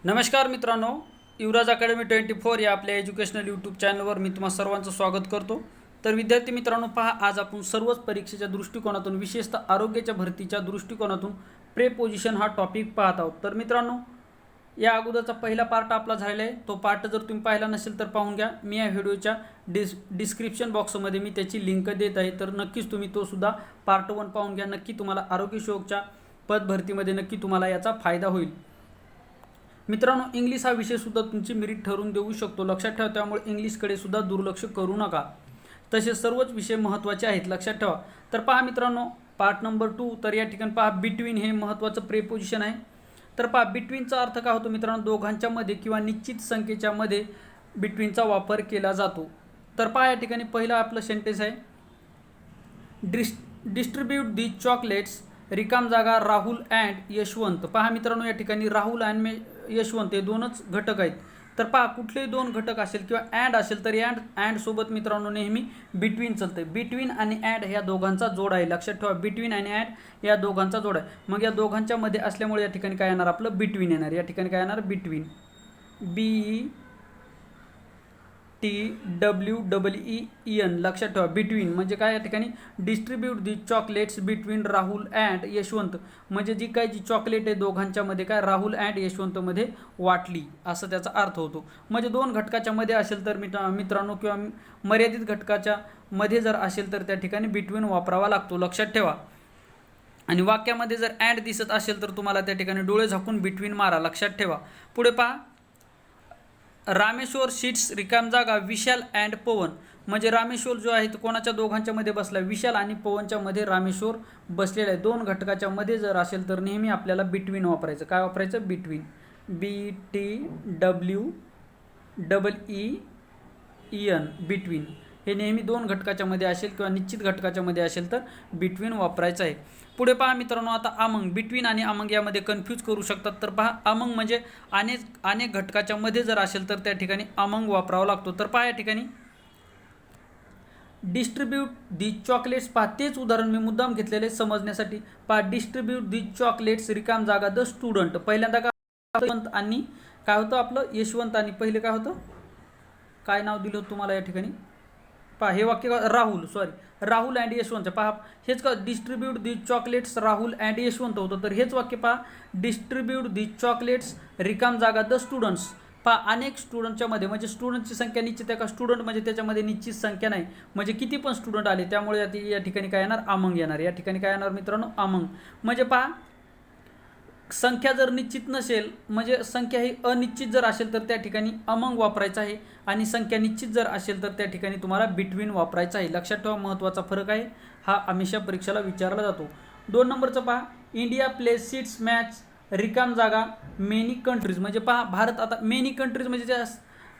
नमस्कार मित्रांनो, युवराज अकॅडमी 24 या आपल्या एज्युकेशनल यूट्यूब चॅनलवर मी तुम्हा सर्वांचं स्वागत करतो. तर विद्यार्थी मित्रांनो, पहा, आज आपण सर्वच परीक्षेच्या दृष्टिकोनातून, विशेषतः आरोग्याच्या भरतीच्या दृष्टिकोनातून प्रेपोजिशन हा टॉपिक पाहत आहोत. तर मित्रांनो, या अगोदरचा पहिला पार्ट आपला झालेला आहे. तो पार्ट जर तुम्ही पाहिला नसेल तर पाहून घ्या. मी या व्हिडिओच्या डिस्क्रिप्शन बॉक्समध्ये मी त्याची लिंक देत आहे. तर नक्कीच तुम्ही तो सुद्धा पार्ट 1 पाहून घ्या. नक्की तुम्हाला आरोग्य सेवकच्या पदभरतीमध्ये नक्की तुम्हाला याचा फायदा होईल. मित्रांनो, इंग्लिश हा विषय सुद्धा तुमची मेरिट ठरवून देऊ शकतो, लक्षात ठेवा. त्यामुळे इंग्लिशकडे सुद्धा दुर्लक्ष करू नका. तसेच सर्वच विषय महत्त्वाचे आहेत, लक्षात ठेवा. तर पहा मित्रांनो, पार्ट नंबर 2. तर या ठिकाणी पहा, बिटवीन हे महत्त्वाचं प्रेपोजिशन आहे. तर पहा, बिटवीनचा अर्थ काय होतो मित्रांनो? दोघांच्या मध्ये किंवा निश्चित संख्येच्या मध्ये बिटवीनचा वापर केला जातो. तर पहा, या ठिकाणी पहिलं आपलं सेंटेन्स आहे, डिस्ट्रीब्यूट दी चॉकलेट्स. रिकाम जागा राहुल अँड यशवंत. पहा मित्रांनो, या ठिकाणी राहुल आणि यशवंत हे दोनच घटक आहेत. तर पहा, कुठलेही दोन घटक असेल किंवा अँड असेल तर अँड सोबत मित्रांनो नेहमी बिटवीन चालते. बिटवीन आणि अँड ह्या दोघांचा जोड आहे, लक्षात ठेवा. बिटवीन आणि अँड या दोघांचा जोड आहे. मग या दोघांच्या मध्ये असल्यामुळे या ठिकाणी काय येणार? आपलं बिटवीन येणार. या ठिकाणी काय येणार? बिटवीन. BTWEEN, लक्षात ठेवा. बिटवीन म्हणजे काय? या ठिकाणी distribute the chocolates between Rahul and Yashwant. म्हणजे जी काय जी चॉकलेट आहे दोघांच्या मध्ये काय राहुल अँड यशवंत मध्ये वाटली, असं त्याचा अर्थ होतो. म्हणजे दोन घटकाच्या मध्ये असेल तर मित्रांनो, किंवा मर्यादित घटकाच्या मध्ये जर असेल तर त्या ठिकाणी बिटवीन वापरावा लागतो, लक्षात ठेवा. आणि वाक्यामध्ये जर अँड दिसत असेल तर तुम्हाला त्या ठिकाणी डोळे झाकून बिटवीन मारा, लक्षात ठेवा. पुढे पहा, रामेश्वर सीट्स. रिकाम जागा विशाल अँड पवन. म्हणजे रामेश्वर जो आहे तो कोणाच्या दोघांच्या मध्ये बसला? विशाल आणि पवनच्या मध्ये रामेश्वर बसलेला आहे. दोन घटकाच्या मध्ये जर असेल तर नेहमी आपल्याला बिटवीन वापरायचं. काय वापरायचं? बिटवीन. BTWEEN, between. हे नेहमी दोन घटकाच्या मध्ये असेल किंवा निश्चित घटकाच्या मध्ये असेल तर बिटवीन वापरायचं आहे. पुढे पहा मित्रांनो, आता अमंग. बिटवीन आणि अमंग यामध्ये कन्फ्यूज करू शकतात. तर पहा, अमंग म्हणजे अनेक घटकाच्या मध्ये जर असेल तर त्या ठिकाणी अमंग वापरावा लागतो. तर पहा, या ठिकाणी डिस्ट्रीब्यूट दी चॉकलेट्स. पहा, तेच उदाहरण मी मुद्दाम घेतलेले समजण्यासाठी. पहा, डिस्ट्रीब्यूट दी चॉकलेट्स. रिकाम जागा द स्टुडंट. पहिल्यांदा काय आणि काय होतं आपलं? यशवंत. आणि पहिले काय होतं? काय नाव दिलं होतं तुम्हाला या ठिकाणी? पहा, हे वाक्य राहुल अँड यशवंत. पहा, हेच का distribute the chocolates Rahul and Yashwant होतं. तर हेच वाक्य पहा, डिस्ट्रीब्यूट दी चॉकलेट्स रिकाम जागा द स्टुडंट्स. पहा, अनेक स्टुडंटच्या मध्ये म्हणजे स्टुडंटची संख्या निश्चित आहे का? स्टुडंट म्हणजे त्याच्यामध्ये निश्चित संख्या नाही, म्हणजे किती पण स्टुडंट आले. त्यामुळे या ठिकाणी काय येणार? अमंग येणार. या ठिकाणी काय येणार मित्रांनो? अमंग. म्हणजे पहा, संख्या जर निश्चित नसेल, म्हणजे संख्या ही अनिश्चित जर असेल तर त्या ठिकाणी अमंग वापरायचं आहे. आणि संख्या निश्चित जर असेल तर त्या ठिकाणी तुम्हाला बिटवीन वापरायचं आहे. लक्षात ठेवा, महत्त्वाचा फरक आहे हा. हमेशा परीक्षेला विचारला जातो. 2 नंबरचं पहा, इंडिया प्लेस सीट्स मॅच. रिकाम जागा मेनी कंट्रीज. म्हणजे पहा, भारत आता मेनी कंट्रीज म्हणजे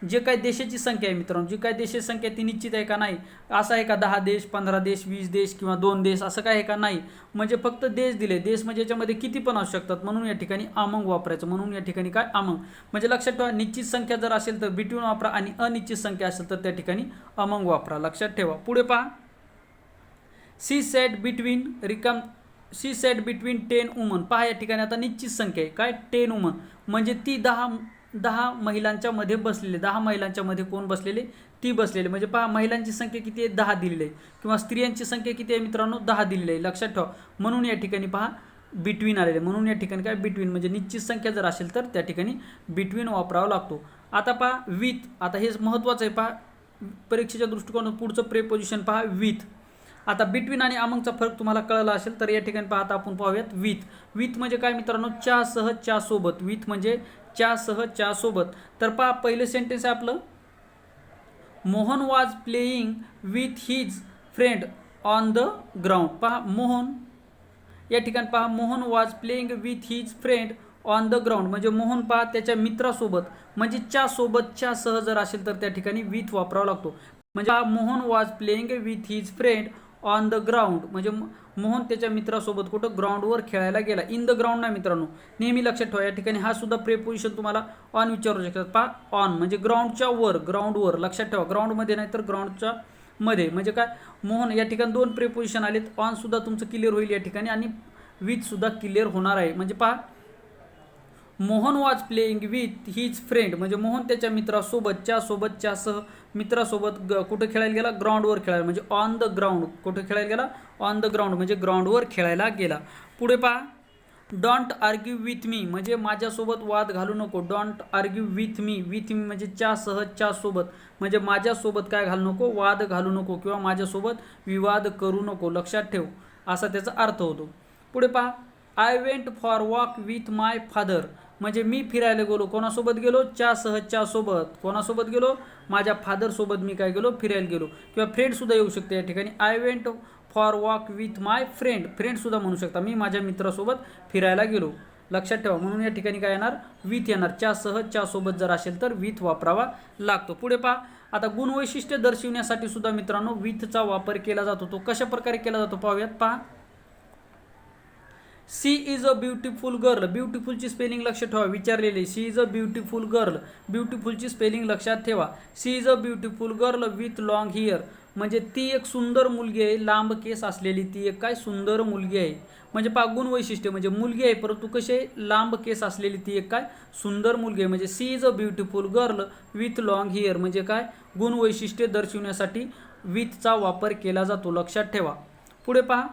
जे काही देशाची संख्या आहे मित्रांनो, जी काही देशाची संख्या ती निश्चित आहे का? नाही. असं आहे का 10 देश, 15 देश, 20 देश किंवा 2 देश, असं काय आहे का? नाही. म्हणजे फक्त देश दिले. देश म्हणजे याच्यामध्ये किती पण असू शकतात, म्हणून या ठिकाणी अमंग वापरायचं. म्हणून या ठिकाणी काय? अमंग. म्हणजे लक्षात ठेवा, निश्चित संख्या जर असेल तर बिटवीन वापरा आणि अनिश्चित संख्या असेल तर त्या ठिकाणी अमंग वापरा, लक्षात ठेवा. पुढे पहा, सी सेट बिटवीन 10 वुमन. पहा, या ठिकाणी आता निश्चित संख्या आहे काय? 10 वुमन. म्हणजे ती 10 महिलांच्या मध्ये बसलेले. 10 महिलांच्या मध्ये कोण बसलेले? ती बसलेले. म्हणजे पहा, महिलांची संख्या किती आहे? 10 दिलेली आहे. किंवा स्त्रियांची संख्या किती आहे मित्रांनो? 10 दिलेली आहे, लक्षात ठेवा. म्हणून या ठिकाणी पहा, बिटवीन आलेले. म्हणून या ठिकाणी काय? बिटवीन. म्हणजे निश्चित संख्या जर असेल तर त्या ठिकाणी बिटवीन वापरावा लागतो. आता पहा, विथ. आता हे महत्त्वाचं आहे. पहा, परीक्षेच्या दृष्टिकोनातून पुढचं प्रेपोजिशन पहा, विथ. आता बिटवीन आणि अमंगचा फरक तुम्हाला कळला असेल तर या ठिकाणी पहा, आता आपण पाहूयात विथ. विथ म्हणजे काय मित्रांनो? च्यासह, च्यासोबत. विथ म्हणजे च्यासह, च्यासोबत. तर पहा, पहिलं सेंटेन्स आहे आपलं, Mohan was playing with his friend on the ground. पहा, मोहन या ठिकाणी पहा, Mohan was playing with his friend on the ground. म्हणजे मोहन पहा त्याच्या मित्रासोबत, म्हणजे च्यासोबत, च्यासह जर असेल तर त्या ठिकाणी विथ वापरावा लागतो. म्हणजे Mohan was playing with his friend on the ground. म्हणजे मोहन त्याच्या मित्रासोबत कुठं? ग्राउंडवर खेळायला गेला. इन द ग्राउंड नाही मित्रांनो, नेहमी लक्षात ठेवा. या ठिकाणी हा सुद्धा प्रेपोजिशन तुम्हाला ऑन विचारू शकतात. पहा, ऑन म्हणजे ग्राउंडच्या वर, ग्राउंडवर, लक्षात ठेवा. ग्राउंडमध्ये नाही तर ग्राउंडच्या मध्ये. म्हणजे काय? मोहन या ठिकाणी 2 प्रेपोजिशन आलेत. ऑन सुद्धा तुमचं क्लिअर होईल या ठिकाणी आणि विथ सुद्धा क्लिअर होणार आहे. म्हणजे पहा, Mohan was playing with his friend म्हणजे मोहन त्याच्या मित्रासोबत मित्रासोबत कुठे खेळायला गेला, ग्राउंडवर खेळायला, म्हणजे ऑन द ग्राउंड. कुठे खेळायला गेला, ऑन द ग्राउंड म्हणजे ग्राउंडवर खेळायला गेला. पुढे पहा, डोंट आर्ग्यू विथ मी म्हणजे माझ्यासोबत वाद घालू नको. डोंट आर्ग्यू विथ मी म्हणजे च्या सोबत म्हणजे माझ्यासोबत काय घालू नको, वाद घालू नको किंवा माझ्यासोबत विवाद करू नको, लक्षात ठेव, असा त्याचा अर्थ होतो. पुढे पहा, I went for walk with my father म्हणजे मी फिरायला गेलो. कोणासोबत गेलो, च्या सोबत. कोणासोबत गेलो, माझ्या फादर सोबत मी काय गेलो, फिरायला गेलो. किंवा फ्रेंड सुद्धा येऊ शकते या ठिकाणी. I went for walk with my friend सुद्धा म्हणू शकता, मी माझ्या मित्रासोबत फिरायला गेलो, लक्षात ठेवा. म्हणून या ठिकाणी काय येणार, विथ येणार. च्या सोबत जर असेल तर विथ वापरावा लागतो. पुढे पहा, आता गुणवैशिष्ट्य दर्शविण्यासाठी सुद्धा मित्रांनो विथचा वापर केला जातो. तो कशा प्रकारे केला जातो पाहूयात. पहा, she is a beautiful girl. ब्युटिफुलची स्पेलिंग लक्षात ठेवा, विचारलेली. She is a beautiful girl, ब्युटिफुलची स्पेलिंग लक्षात ठेवा. She is a beautiful girl with long hair म्हणजे ती एक सुंदर मुलगी आहे, लांब केस असलेली. ती एक काय सुंदर मुलगी आहे. म्हणजे पहा, गुण वैशिष्ट्य म्हणजे मुलगी आहे परंतु कसे लांब केस असलेली, ती एक काय सुंदर मुलगी आहे. म्हणजे she is a beautiful girl with long hair म्हणजे काय, गुण वैशिष्ट्य दर्शविण्यासाठी विथचा वापर केला जातो, लक्षात ठेवा. पुढे पहा,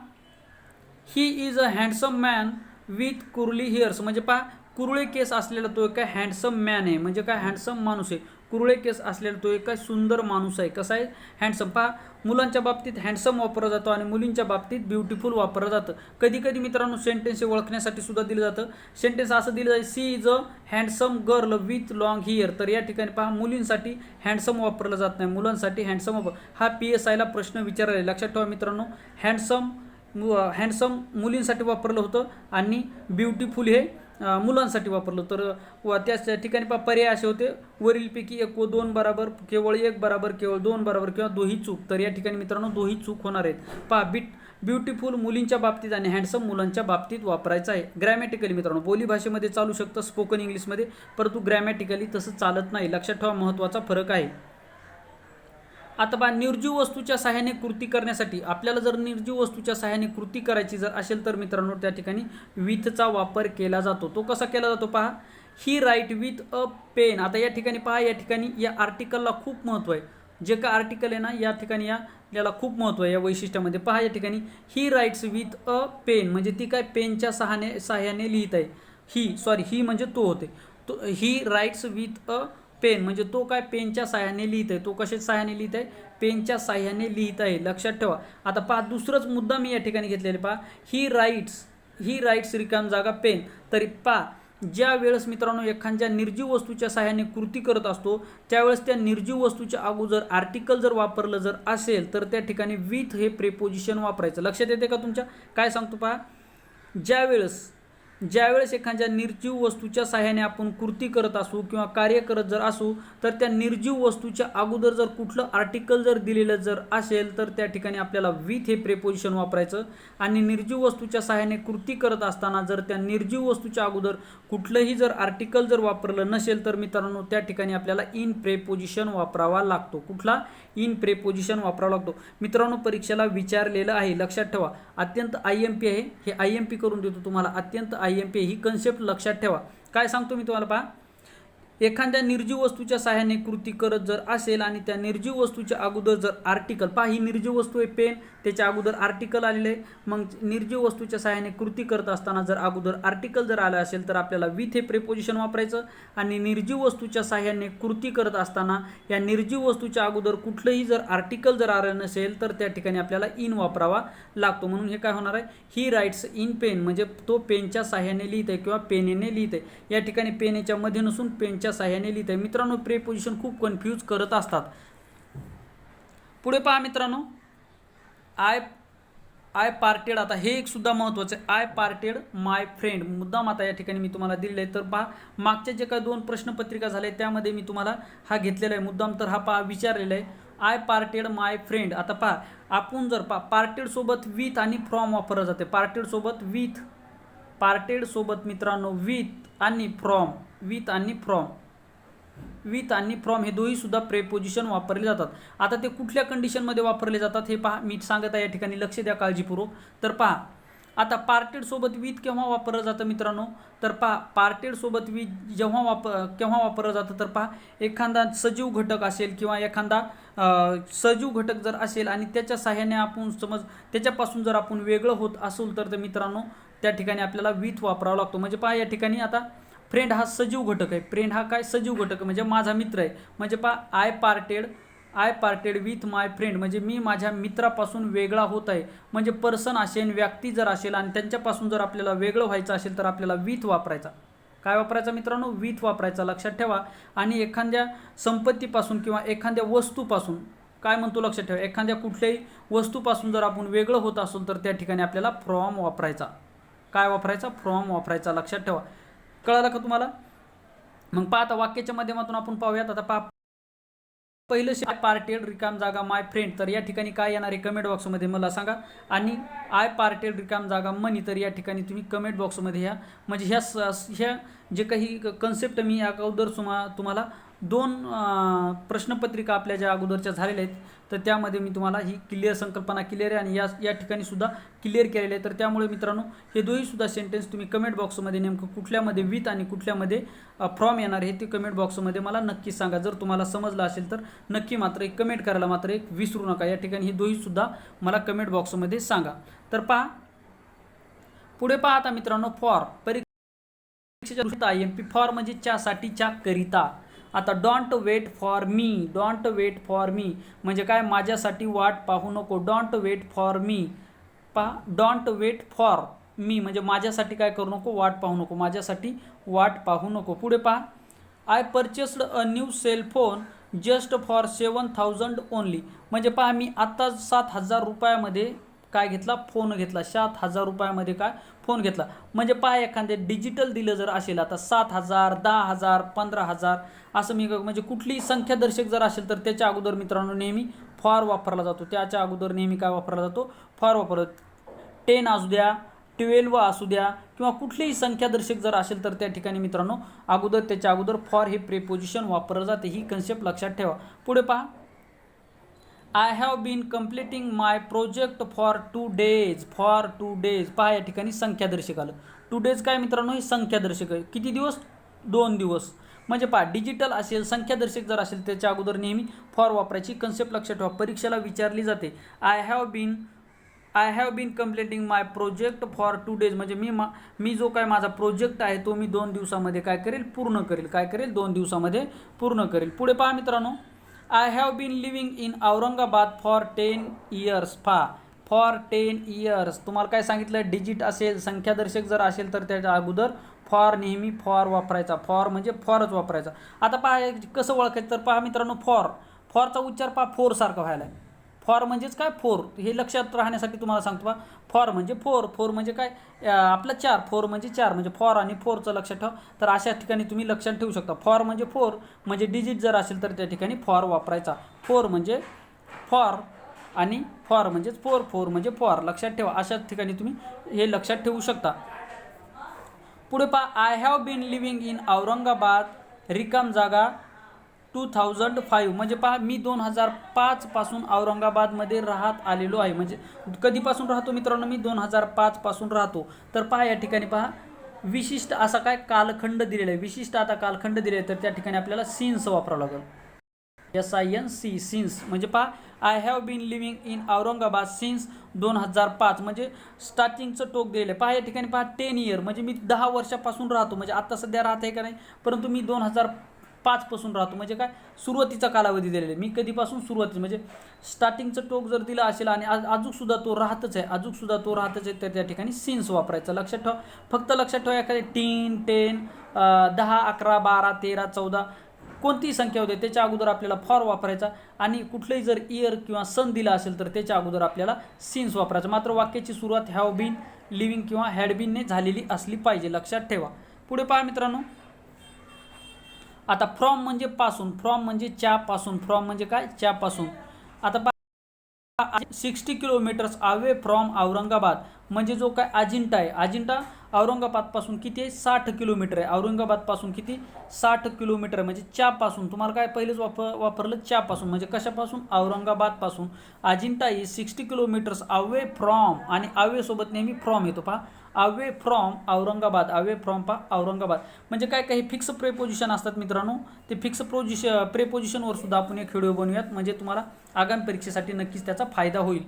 he is a handsome man with curly hairs म्हणजे पहा, कुरळे केस असलेला तो एक काय हँडसम मॅन आहे म्हणजे काय हँडसम माणूस आहे. कुरळे केस असलेला तो एक काय सुंदर माणूस आहे. कसा आहे, हँडसम. पहा, मुलांच्या बाबतीत हँडसम वापरलं जातं आणि मुलींच्या बाबतीत ब्युटिफुल वापरलं जातं. कधी कधी मित्रांनो सेंटेन्स ओळखण्यासाठी सुद्धा दिलं जातं. सेंटेन्स असं दिलं जातं, she is a handsome girl with long hair. तर या ठिकाणी पहा, मुलींसाठी हँडसम वापरलं जात नाही, मुलांसाठी हँडसम वापर. हा PSI ला प्रश्न विचारला, लक्षात ठेवा मित्रांनो. हँडसम मुलींसाठी वापरलं होतं आणि ब्युटिफुल हे मुलांसाठी वापरलं. तर त्याच ठिकाणी पहा, पर्याय असे होते, वरीलपैकी एक व दोन बराबर, केवळ एक बराबर, केवळ दोन बराबर किंवा दोही चूक. तर या ठिकाणी मित्रांनो दोही चूक होणार आहेत. पहा, ब्युटिफुल मुलींच्या बाबतीत आणि हँडसम मुलांच्या बाबतीत वापरायचं आहे. ग्रॅमॅटिकली मित्रांनो बोली भाषेमध्ये चालू शकतं, स्पोकन इंग्लिशमध्ये, परंतु ग्रॅमॅटिकली तसं चालत नाही, लक्षात ठेवा, महत्त्वाचा फरक आहे. आता पहा, निर्जीव वस्तूच्या सहाय्याने कृती करण्यासाठी आपल्याला जर निर्जीव वस्तूच्या सहाय्याने कृती करायची जर असेल तर मित्रांनो त्या ठिकाणी विथचा वापर केला जातो. तो कसा केला जातो पहा, ही राईट विथ अ पेन. आता या ठिकाणी पहा, या ठिकाणी या आर्टिकलला खूप महत्त्व आहे. जे का आर्टिकल आहे ना, या ठिकाणी याला खूप महत्त्व आहे या वैशिष्ट्यामध्ये. पहा, या ठिकाणी ही राईट्स विथ अ पेन म्हणजे ती काय पेनच्या सहाय्याने लिहित आहे. ही म्हणजे तो होते, तो ही राईट्स विथ अ पेन म्हणजे तो काय पेनच्या साह्याने लिहित आहे. तो कशाच्या साह्याने लिहित आहे, पेनच्या साह्याने लिहित आहे, लक्षात ठेवा. आता पहा, दुसरंच मुद्दा मी या ठिकाणी घेतलेले. पहा, ही राईट्स रिकाम जागा पेन. तरी पहा, ज्या वेळेस मित्रांनो एखाद्या निर्जीव वस्तूच्या साह्याने कृती करत असतो त्यावेळेस त्या निर्जीव वस्तूच्या अगोदर आर्टिकल जर वापरलं जर असेल तर त्या ठिकाणी विथ हे प्रेपोजिशन वापरायचं. लक्षात येते का तुमच्या, काय सांगतो पहा, ज्यावेळेस एखाद्या निर्जीव वस्तूच्या साह्याने आपण कृती करत असू किंवा कार्य करत जर असू तर त्या निर्जीव वस्तूच्या अगोदर जर कुठलं आर्टिकल जर दिलेलं जर असेल तर त्या ठिकाणी आपल्याला विथ हे प्रेपोजिशन वापरायचं. आणि निर्जीव वस्तूच्या साह्याने कृती करत असताना जर त्या निर्जीव वस्तूच्या अगोदर कुठलंही जर आर्टिकल जर वापरलं नसेल तर मित्रांनो त्या ठिकाणी आपल्याला इन प्रेपोजिशन वापरावा लागतो. कुठला, इन प्रेपोजिशन वापरावा लागतो. मित्रांनो परीक्षेला विचारलेलं आहे, लक्षात ठेवा. अत्यंत IMP आहे, हे IMP करून देतो तुम्हाला. अत्यंत IMP ही कन्सेप्ट लक्षात ठेवा. काय सांगतो मी तुम्हाला पहा, एखाद्या निर्जीव वस्तूच्या साह्याने कृती करत जर असेल आणि त्या निर्जीव वस्तूच्या अगोदर जर आर्टिकल, पहा ही निर्जीव वस्तू आहे पेन, त्याच्या अगोदर आर्टिकल आलेलं आहे. मग निर्जीव वस्तूच्या साह्याने कृती करत असताना जर अगोदर आर्टिकल जर आलं असेल तर आपल्याला विथ हे प्रेपोजिशन वापरायचं. आणि निर्जीव वस्तूच्या साह्याने कृती करत असताना या निर्जीव वस्तूच्या अगोदर कुठलंही जर आर्टिकल जर आलं नसेल तर त्या ठिकाणी आपल्याला इन वापरावा लागतो. म्हणून हे काय होणार आहे, ही राईट्स इन पेन म्हणजे तो पेनच्या साह्याने लिहित आहे किंवा पेनेने लिहित आहे. या ठिकाणी पेनेच्या मध्ये नसून पेनच्या साह्याने लिहित आहे. मित्रांनो प्रेपोजिशन खूप कन्फ्यूज करत असतात. पुढे पहा मित्रांनो, आय पार्टेड. आता हे एक सुद्धा महत्त्वाचं आहे, आय पार्टेड माय फ्रेंड. मुद्दाम आता या ठिकाणी मी तुम्हाला दिलेलं आहे. तर पहा, मागच्या जे काही 2 प्रश्नपत्रिका झाले त्यामध्ये मी तुम्हाला हा घेतलेला आहे मुद्दाम. तर हा पहा विचारलेला आहे, आय पार्टेड माय फ्रेंड. आता पहा, आपण जर पार्टेड सोबत विथ आणि फ्रॉम वापरलं जाते. पार्टेड सोबत मित्रांनो विथ आणि फ्रॉम हे दोन्ही सुद्धा प्रेपोजिशन वापरले जातात. आता ते कुठल्या कंडिशनमध्ये वापरले जातात हे पहा, मी सांगत आहे या ठिकाणी, लक्ष द्या काळजीपूर्वक. तर पहा, आता पार्टेड सोबत विथ केव्हा वापरलं जातं मित्रांनो, तर पहा पार्टेड सोबत विथ केव्हा वापरलं जातं, तर पहा एखादा सजीव घटक असेल किंवा एखादा सजीव घटक जर असेल आणि त्याच्या सहाय्याने आपण समज त्याच्यापासून जर आपण वेगळं होत असेल तर मित्रांनो त्या ठिकाणी आपल्याला विथ वापरावा लागतो. म्हणजे पहा या ठिकाणी आता फ्रेंड हा सजीव घटक आहे, फ्रेंड हा काय सजीव घटक म्हणजे माझा मित्र आहे. म्हणजे पहा I parted with my friend म्हणजे मी माझ्या मित्रापासून वेगळा होत आहे. म्हणजे पर्सन असेल, व्यक्ती जर असेल आणि त्यांच्यापासून जर आपल्याला वेगळं व्हायचं असेल तर आपल्याला विथ वापरायचा. काय वापरायचा मित्रांनो, विथ वापरायचा, लक्षात ठेवा. आणि एखाद्या संपत्तीपासून किंवा एखाद्या वस्तूपासून काय म्हणतो लक्षात ठेवा, एखाद्या कुठल्याही वस्तूपासून जर आपण वेगळं होत असेल तर त्या ठिकाणी आपल्याला फ्रॉम वापरायचा. काय वापरायचा, फ्रॉम वापरायचा, लक्षात ठेवा. कळालं का तुम्हाला. मग पहा आता वाक्याच्या माध्यमातून आपण पाहूयात. आता पहा पहिलं आय पार्टेड रिकाम जागा माय फ्रेंड, तर या ठिकाणी काय येणार आहे कमेंट बॉक्समध्ये मला सांगा. आणि आय पार्टेड रिकाम जागा मनी, तर या ठिकाणी तुम्ही कमेंट बॉक्समध्ये ह्या म्हणजे ह्या जे काही कन्सेप्ट मी अगोदर तुम्हाला 2 प्रश्नपत्रिका आपल्या ज्या अगोदरच्या झालेल्या आहेत तर त्यामध्ये मी तुम्हाला ही क्लिअर संकल्पना क्लिअर आहे आणि या ठिकाणी सुद्धा क्लिअर केलेले आहे. तर त्यामुळे मित्रांनो हे दोन्ही सुद्धा सेंटेन्स तुम्ही कमेंट बॉक्समध्ये नेमकं कुठल्यामध्ये विथ आणि कुठल्यामध्ये फ्रॉम येणार हे ते कमेंट बॉक्समध्ये मला नक्की सांगा. जर तुम्हाला समजलं असेल तर नक्की मात्र एक कमेंट करायला मात्र एक विसरू नका. या ठिकाणी हे दोन्ही सुद्धा मला कमेंट बॉक्समध्ये सांगा. तर पहा पुढे पहा आता मित्रांनो, फॉर परीक्षेच्या IMP फॉर म्हणजे च्यासाठी, च्या करिता. आता don't wait for me, don't wait for me म्हणजे काय, माझ्यासाठी वाट पाहू नको. डोंट वेट फॉर मी, पहा डोंट वेट फॉर मी म्हणजे माझ्यासाठी काय करू नको, वाट पाहू नको, माझ्यासाठी वाट पाहू नको. पुढे पहा I purchased a new cell phone just for 7,000 only म्हणजे पहा मी आत्ता 7,000 रुपयामध्ये काय घेतला, फोन घेतला. 7,000 रुपयामध्ये काय फोन घेतला. म्हणजे पहा एखादे डिजिटल दिलं जर असेल आता 7,000, 10,000, 15,000 असं मी म्हणजे कुठलीही संख्यादर्शक जर असेल तर त्याच्या अगोदर मित्रांनो नेहमी फॉर वापरला जातो. त्याच्या अगोदर नेहमी काय वापरला जातो, फॉर वापरला. 10 असू द्या, 12 असू द्या किंवा कुठलीही संख्यादर्शक जर असेल तर त्या ठिकाणी मित्रांनो अगोदर त्याच्या अगोदर फॉर हे प्रिपोजिशन वापरलं जाते. ही कन्सेप्ट लक्षात ठेवा. पुढे पहा I have been completing my project for 2 days, for 2 days. पहा या ठिकाणी संख्यादर्शक आलं. 2 days काय मित्रांनो, हे संख्यादर्शक आहे. किती दिवस, 2 दिवस. म्हणजे पहा डिजिटल असेल, संख्यादर्शक जर असेल त्याच्या अगोदर नेहमी फॉर वापरायची. कन्सेप्ट लक्षात ठेवा, परीक्षेला विचारली जाते. I have been completing my project for 2 days म्हणजे मी जो काय माझा प्रोजेक्ट आहे तो मी 2 दिवसामध्ये काय करेल, पूर्ण करेल. काय करेल, 2 दिवसामध्ये पूर्ण करेल. पुढे पहा मित्रांनो I have been living in Aurangabad for 10 years. पहा फॉर 10 years तुम्हाला काय सांगितलं, डिजिट असेल, संख्यादर्शक जर असेल तर त्याच्या अगोदर फॉर नेहमी फॉर वापरायचा. फॉर म्हणजे फॉरच वापरायचा. आता पहा कसं ओळखायचं, तर पहा मित्रांनो फॉरचा उच्चार पहा फोर सारखा व्हायला आहे. फॉर म्हणजेच काय, फोर. हे लक्षात राहण्यासाठी तुम्हाला सांगतो पहा फॉर म्हणजे फोर म्हणजे काय आपला 4, फोर म्हणजे 4 म्हणजे फॉर आणि फोरचं लक्षात ठेवा. तर अशा ठिकाणी तुम्ही लक्षात ठेवू शकता. फॉर म्हणजे डिजिट जर असेल तर त्या ठिकाणी फॉर वापरायचा. फोर म्हणजे फॉर आणि फॉर म्हणजेच फोर म्हणजे फॉर, लक्षात ठेवा. अशा ठिकाणी तुम्ही हे लक्षात ठेवू शकता. पुढे पहा I have been living in Aurangabad रिकाम जागा 2005 म्हणजे पहा मी 2005 पासून औरंगाबादमध्ये राहत आलेलो आहे. म्हणजे कधीपासून राहतो मित्रांनो, मी 2005 पासून राहतो. तर पहा या ठिकाणी पहा विशिष्ट असा काय कालखंड दिलेला आहे. विशिष्ट आता कालखंड दिले आहे तर त्या ठिकाणी आपल्याला सिन्स वापरावं लागेल. SINC सिन्स म्हणजे पहा I have been living in Aurangabad since 2005 म्हणजे स्टार्टिंगचं टोक दिलेलं आहे. पहा या ठिकाणी पहा 10 year म्हणजे मी 10 वर्षापासून राहतो. म्हणजे आता सध्या राहत आहे का नाही, परंतु मी 2005 पासून राहतो. म्हणजे काय सुरुवातीचा कालावधी दिलेला आहे. मी कधीपासून सुरुवाती म्हणजे स्टार्टिंगचं टोक जर दिलं असेल आणि अजूनसुद्धा तो राहतच आहे तर त्या ठिकाणी सिन्स वापरायचं. लक्षात ठेवा, फक्त लक्षात ठेवा एखादी 10, 10, 11, 12, 13, 14 कोणतीही संख्या होते त्याच्या अगोदर आपल्याला फॉर वापरायचा. आणि कुठलंही जर इयर किंवा सन दिला असेल तर त्याच्या अगोदर आपल्याला सिन्स वापरायचं. मात्र वाक्याची सुरुवात हॅव बीन, लिव्हिंग किंवा हॅड बीनने झालेली असली पाहिजे, लक्षात ठेवा. पुढे पहा मित्रांनो आता फ्रॉम म्हणजे पासून, फ्रॉम म्हणजे च्या पासून, फ्रॉम म्हणजे काय, च्या पासून. आता 60 किलोमीटर्स अवे फ्रॉम औरंगाबाद, म्हणजे जो काय अजिंठा आहे, अजिंठा औरंगाबादपासून किती आहे, 60 किलोमीटर आहे. औरंगाबादपासून किती, 60 किलोमीटर आहे. म्हणजे च्यापासून तुम्हाला काय पहिलेच वापरलं च्यापासून, म्हणजे कशापासून, औरंगाबादपासून. Ajanta is 60 kilometres away from, आणि अवे सोबत नेहमी फ्रॉम येतो पहा, away from Aurangabad, away from पहा औरंगाबाद. म्हणजे काय काही फिक्स प्रेपोजिशन असतात मित्रांनो, ते फिक्स प्रेपोजिशनवर सुद्धा आपण एक व्हिडिओ बनवूयात, म्हणजे तुम्हाला आगामी परीक्षेसाठी नक्कीच त्याचा फायदा होईल.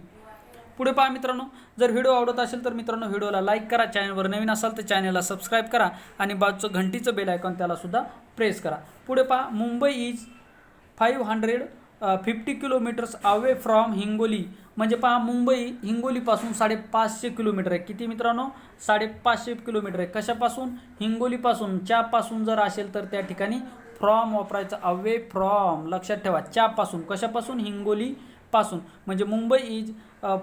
पुढे पहा मित्रांनो, जर व्हिडिओ आवडत असेल तर मित्रांनो व्हिडिओला लाईक करा, चॅनलवर नवीन असाल तर चॅनलला सबस्क्राईब करा, आणि बाजूचं घंटीचं बेल आयकॉन त्याला सुद्धा प्रेस करा. पुढे पहा, Mumbai is 550 kilometres away from Hingoli, म्हणजे पहा मुंबई हिंगोलीपासून 550 किलोमीटर आहे. किती मित्रांनो, 550 किलोमीटर आहे. कशापासून, हिंगोलीपासून. च्यापासून जर असेल तर त्या ठिकाणी फ्रॉम वापरायचं, अवे फ्रॉम. लक्षात ठेवा, च्यापासून. कशापासून, हिंगोलीपासून. म्हणजे Mumbai is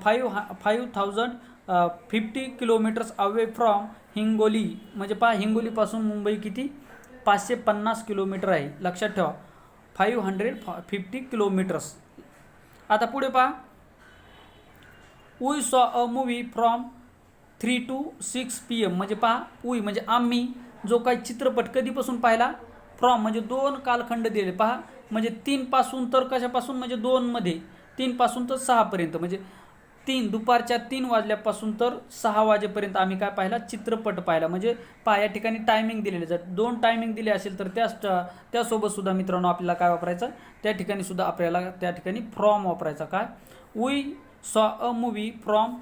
5,050 kilometres away from Hingoli, म्हणजे पहा हिंगोलीपासून मुंबई किती, 550 किलोमीटर आहे. लक्षात ठेवा, 550 किलोमीटर्स. आता पुढे पहा, we saw a movie from 3 to 6 PM, म्हणजे पहा वी म्हणजे आम्ही जो काही चित्रपट कधीपासून पाहिला, फ्रॉम म्हणजे 2 कालखंड दिले पहा, म्हणजे 3 पासून तर कशापासून, म्हणजे 2 मध्ये, 3 पासून तर 6 पर्यंत, म्हणजे दुपारच्या 3 वाजल्यापासून तर 6 वाजेपर्यंत आम्ही काय पाहिला, चित्रपट पाहिला. म्हणजे पहा या ठिकाणी टायमिंग दिलेले, जर 2 टायमिंग दिले असेल तर त्यासोबत सुद्धा मित्रांनो आपल्याला काय वापरायचं, त्या ठिकाणी सुद्धा आपल्याला त्या ठिकाणी फ्रॉम वापरायचा. काय, we saw a movie from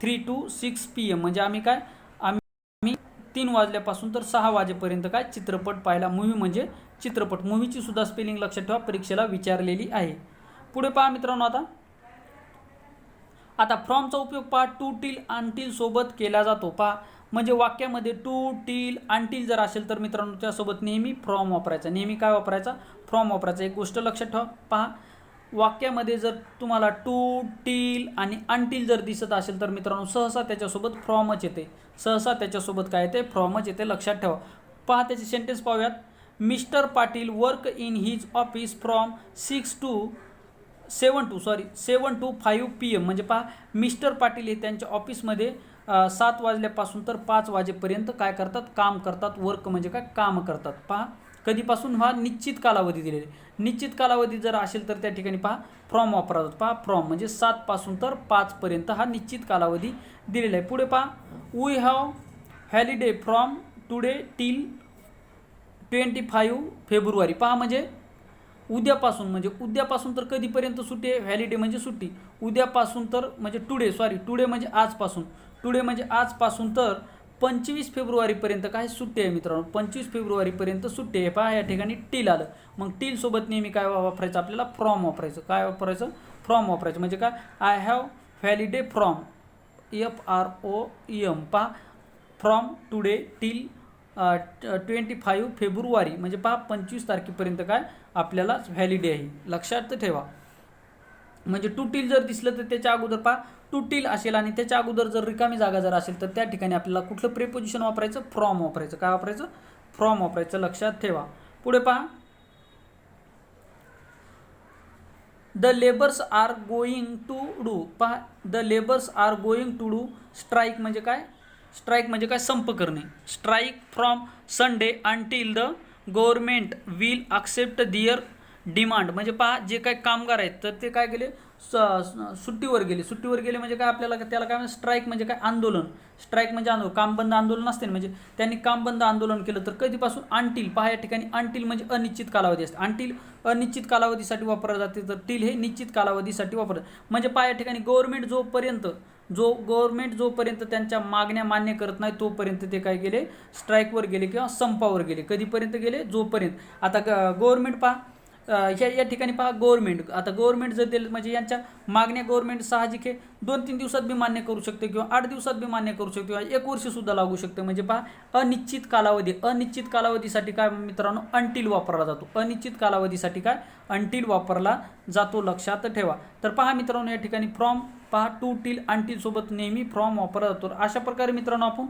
3 to 6 PM, म्हणजे आम्ही काय, आम्ही 3 वाजल्यापासून तर 6 वाजेपर्यंत काय चित्रपट पाहिला. मूवी म्हणजे चित्रपट. मूवीची सुद्धा स्पेलिंग लक्षात ठेवा, परीक्षेला विचारलेली आहे. पुढे पहा मित्रांनो, आता फ्रॉमचा उपयोग पहा टू टिल अनटिल सोबत केला जातो. पहा म्हणजे वाक्यामध्ये टू टिल अनटिल जर असेल तर मित्रांनो त्यासोबत नेहमी फ्रॉम वापरायचा. नेहमी काय वापरायचा, फ्रॉम वापरायचा. एक गोष्ट लक्षात ठेवा, पहा वाक्यामध्ये जर तुम्हाला टू टिल आणि अनटिल जर दिसत असेल तर मित्रांनो सहसा त्याच्यासोबत फ्रॉमच येते. सहसा त्याच्यासोबत काय येते, फ्रॉमच येते. लक्षात ठेवा. पहा त्याचे सेंटेन्स पाहूयात. Mister Patil work in his office from 7 to 5 PM, म्हणजे पहा मिस्टर पाटील हे त्यांच्या ऑफिसमध्ये 7 वाजल्यापासून तर 5 वाजेपर्यंत काय करतात, काम करतात. वर्क म्हणजे काय, काम करतात. पहा कधीपासून, हा निश्चित कालावधी दिलेले. निश्चित कालावधी जर असेल तर त्या ठिकाणी पहा फ्रॉम वापरला जातो. पहा फ्रॉम म्हणजे 7 पासून तर 5 पर्यंत हा निश्चित कालावधी दिलेला आहे. पुढे पहा, we have holiday from today till 25 February. पहा म्हणजे उद्यापासून, म्हणजे उद्यापासून तर कधीपर्यंत सुट्टी आहे, व्हॅलिडे म्हणजे सुट्टी. उद्यापासून तर म्हणजे टुडे म्हणजे आजपासून. टुडे म्हणजे आजपासून तर 25 फेब्रुवारीपर्यंत काय सुट्टी आहे मित्रांनो. 25 फेब्रुवारीपर्यंत सुट्टी आहे. पहा या ठिकाणी टिल आलं. मग टिल सोबत नेहमी काय वापरायचं, आपल्याला फ्रॉम वापरायचं. काय वापरायचं, फ्रॉम वापरायचं. म्हणजे काय, I have holiday from FROM. पहा फ्रॉम टुडे टिल 25 फेब्रुवारी, म्हणजे पहा 25 तारखेपर्यंत काय आपल्याला व्हॅलिडे आहे. लक्षात ठेवा. म्हणजे टू टिल जर दिसलं तर त्याच्या अगोदर पहा टू टिल असेल, आणि त्याच्या अगोदर जर रिकामी जागा जर असेल तर त्या ठिकाणी आपल्याला कुठलं प्रेपोजिशन वापरायचं, फ्रॉम वापरायचं. काय वापरायचं, फ्रॉम वापरायचं. लक्षात ठेवा. पुढे पहा, the labours are going to do. पहा the labours are going to do strike, म्हणजे काय, स्ट्राईक म्हणजे काय, संप करणे. Strike from Sunday until the government will accept their demand. म्हणजे पहा जे काही कामगार आहेत तर ते काय गेले, सुट्टीवर गेले. सुट्टीवर गेले म्हणजे काय, आपल्याला त्याला काय, स्ट्राईक म्हणजे काय, आंदोलन. स्ट्राईक म्हणजे आंदोलन, कामबंद आंदोलन असते. म्हणजे त्यांनी कामबंद आंदोलन केलं तर कधीपासून, अनटिल. पहा या ठिकाणी अनटिल म्हणजे अनिश्चित कालावधी असते. अनटिल अनिश्चित कालावधीसाठी वापरले जाते, तर टिल हे निश्चित कालावधीसाठी वापरतात. म्हणजे पहा या ठिकाणी गव्हर्नमेंट जोपर्यंत त्यांच्या मागण्या मान्य करत नाही तोपर्यंत ते काय गेले, स्ट्राईकवर गेले किंवा संपावर गेले. कधीपर्यंत गेले, जोपर्यंत. आता गव्हर्नमेंट पहा या ठिकाणी पहा गव्हर्नमेंट, आता गव्हर्नमेंट जर दिलं म्हणजे यांच्या मागण्या गव्हर्नमेंट साहजिक आहे 2-3 दिवसात बी मान्य करू शकते, किंवा 8 दिवसात बी मान्य करू शकते, किंवा 1 वर्ष सुद्धा लागू शकते. म्हणजे पहा अनिश्चित कालावधी. अनिश्चित कालावधीसाठी काय मित्रांनो, अनटिल वापरला जातो. अनिश्चित कालावधीसाठी काय, अनटिल वापरला जातो. लक्षात ठेवा. तर पहा मित्रांनो या ठिकाणी फ्रॉम, पहा टू टिल अनटिल सोबत नेहमी फ्रॉम वापरला जातो. अशा प्रकारे मित्रांनो आपण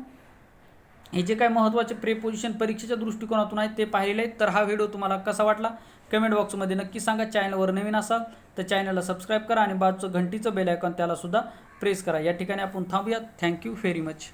हे जे काय महत्त्वाचे प्रेपोजिशन परीक्षेच्या दृष्टिकोनातून आहेत ते पाहिलेले आहेत. तर हा व्हिडिओ तुम्हाला कसा वाटला कमेंट बॉक्समध्ये नक्की सांगा. चॅनलवर नवीन असाल तर चॅनलला सबस्क्राईब करा आणि बाजूचं घंटीचं बेल आयकॉन त्याला सुद्धा प्रेस करा. या ठिकाणी आपण थांबूयात. Thank you very much.